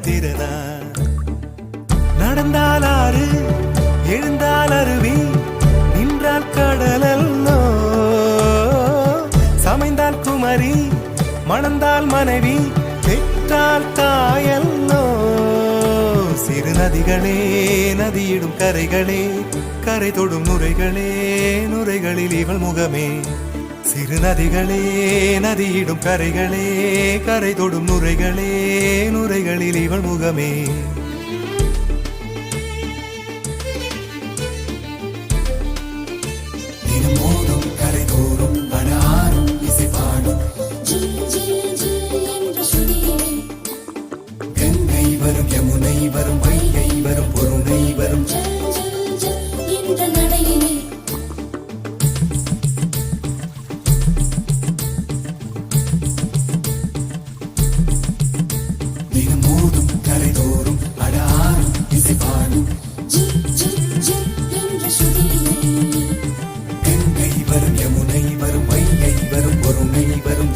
திறனா நடந்தால் ஆறு எழுந்தால் அருவி நின்றால் கடலல்லோ சமைந்தால் குமரி மணந்தால் மனைவி பெற்றால் தாயல்லோ சிறு நதிகளே நதியிடும் கரைகளே கரை தொடும் நுரைகளே நுரைகளில் இவள் முகமே சிறு நதிகளே நதியிடும் கரைகளே கரை தொடும் நுரைகளே நுரைகளில் இவள் முகமே தினமோதும் கரை தோறும் அடாரும் இசை பாடும் கங்கை வரும் யமுனை வரும் வைகை வரும் பொருணை வரும் தினமோதும் கரை தோறும் அடாரும் இசை பாடும் கங்கை வரும் யமுனை வரும் வைகை வரும் பொருணை வரும்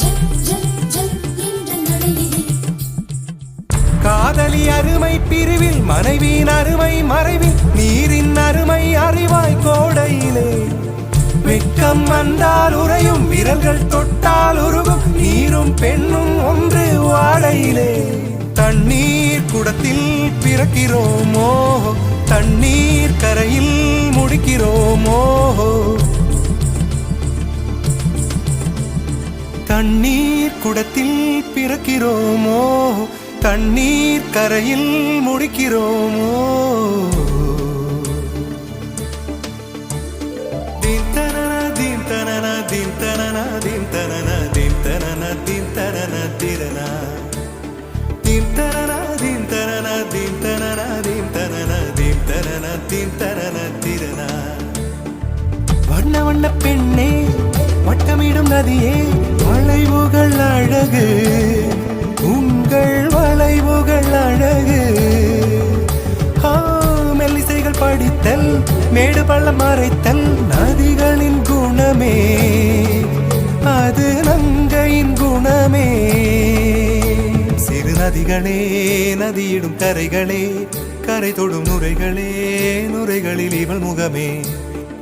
காதலி அருமை பிரிவில் மனைவியின் அருமை மறைவில் நீரின் அருமை அறிவாய் கோடையிலே வெட்கம் வந்தால் உறையும் விரல்கள் தொட்டால் உருகும் நீரும் பெண்ணும் ஒன்று வாடையிலே தண்ணீர் குடத்தில் பிறக்கிறோமோ தண்ணீர் கரையில் முடிக்கிறோமோ தண்ணீர் குடத்தில் பிறக்கிறோமோ தண்ணீர் கரையில் முடிக்கிறோமோ தீம் தனன தீம் தனன தீம் தனன தீம் தனன தீம் தனன தீம் தனன திரனா தீம் தனன தீம் தனன தீம் தனன தீம் தனன தீம் தனன தீம் தனன திரனா வண்ண வண்ண பெண்ணே வட்டமிடும் நதியே வளைவுகள் அழகு உங்கள் வளைவுகள் அழகு மெல்லிசைகள் படித்தல் மேடு பள்ளம் மறைத்தல் நதிகளின் குணமே அது நங்கையின் குணமே சிறு நதிகளே நதியிடும் கரைகளே கரை தொடும் நுரைகளே நுரைகளில் இவள் முகமே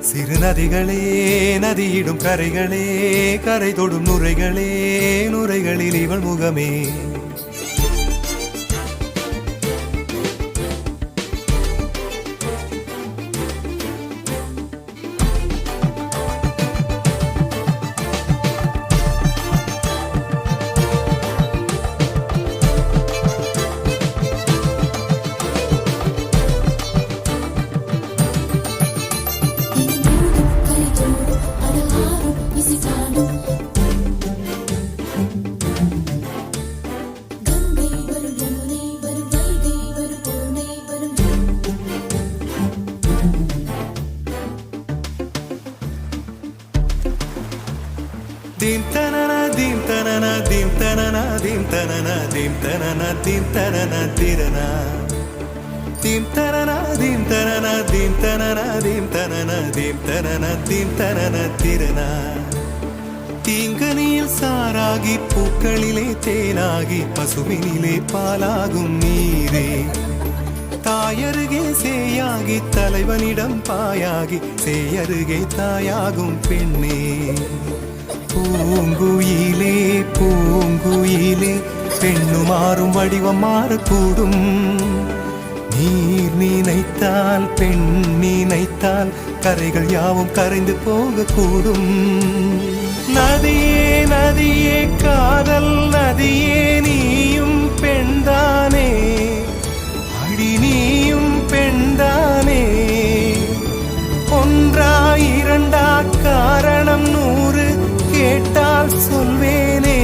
சிறு நதிகளே நதியிடும் கரைகளே கரை தொடும் நுரைகளே நுரைகளில் இவள் முகமே Dim tanana dim tanana dim tanana dim tanana dim tanana dim tanana tirana dim tanana dim tanana dim tanana dim tanana dim tanana dim tanana tirana தீங்கனியில் சாராகி பூக்களிலே தேனாகி பசுவினிலே பாலாகும் நீரே தாயருகே சேயாகி தலைவனிடம் பாயாகி சேயருகே தாயாகும் பெண்ணே பூங்குயிலே பூங்குயிலே பெண்ணு மாறும் வடிவம் மாறக்கூடும் நீர் நினைத்தால் பெண் நினைத்தால் கரைகள் யாவும் கரைந்து போகக்கூடும் நதியே நதியே காதல் நதியே நீயும் பெண்தானே அடி நீயும் பெண்தானே ஒன்றா இரண்டா காரணம் 100 கேட்டால் சொல்வேனே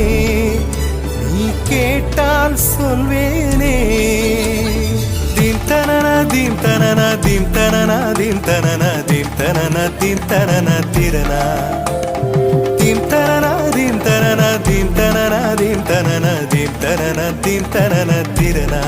நீ கேட்டால் சொல்வேனே தீம் தனன தீம் தனன தீம் தனன தீம் தனன தீம் தனன தீம் தனன திரனா தீம் தனன தீம் தனன தீம் தனன தீம் தனன தீம் தனன தீம் தனன திரனா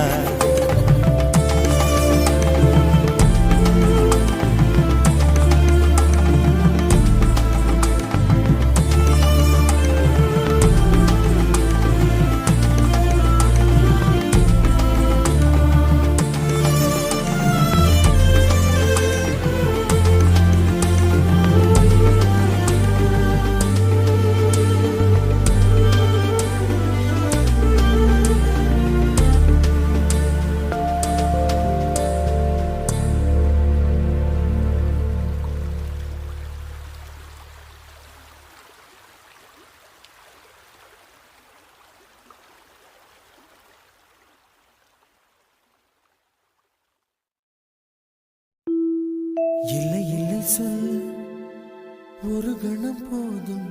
சொல்ல ஒரு கணம் போதும்,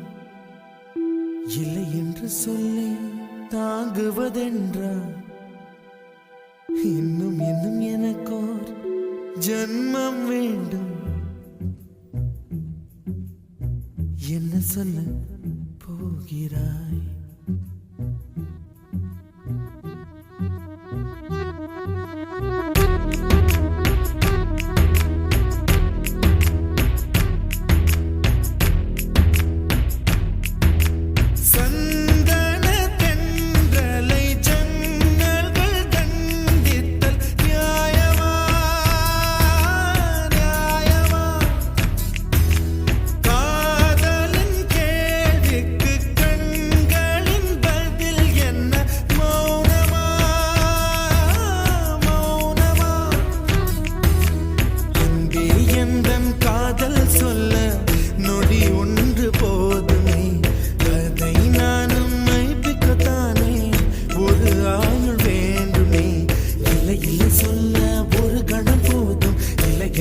இல்லை என்று சொல்லி தாங்குவதென்றா? இன்னும் இன்னும் எனக்கோர் ஜன்மம் வேண்டும். என்ன சொல்ல போகிறாய்?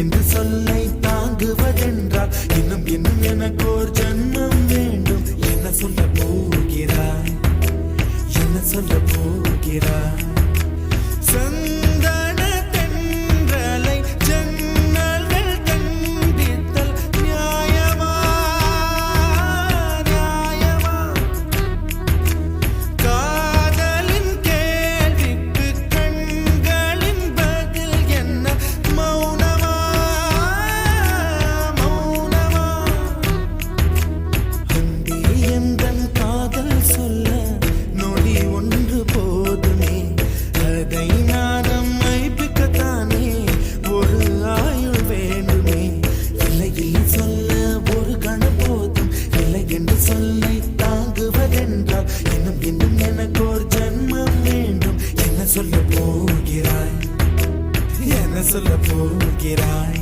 என்று சொல்லை தாங்குவதென்றால் இன்னும் இன்னும் எனக்கோர் ஜன்மம் வேண்டும். என்ன சொல்ல போகிறாய்? என்ன சொல்ல போகிறாய்? சந்தன தென்றலை ஜன்னல்கள் கண்டித்தல் நியாயமா நியாயமா? காதலின் கேள்விக்கு கண்களின் பதில் என்ன? மௌனமா மௌனமா? அன்பே எந்தன் காதல் சொல்ல நொடி ஒன்று போதுமே, அதை நானும் மைப்பிக்கத்தானே ஒரு ஆயுள் வேண்டுமே. இல்லை இல்லை சொல்ல ஒரு கணம் போதும், இல்லை என்று சொல்லை தாங்குவதென்றால் இன்னும் இன்னும் எனக்கோர் ஜன்மம் வேண்டும். என்ன சொல்ல போகிறாய்? என்ன சொல்ல போகிறாய்?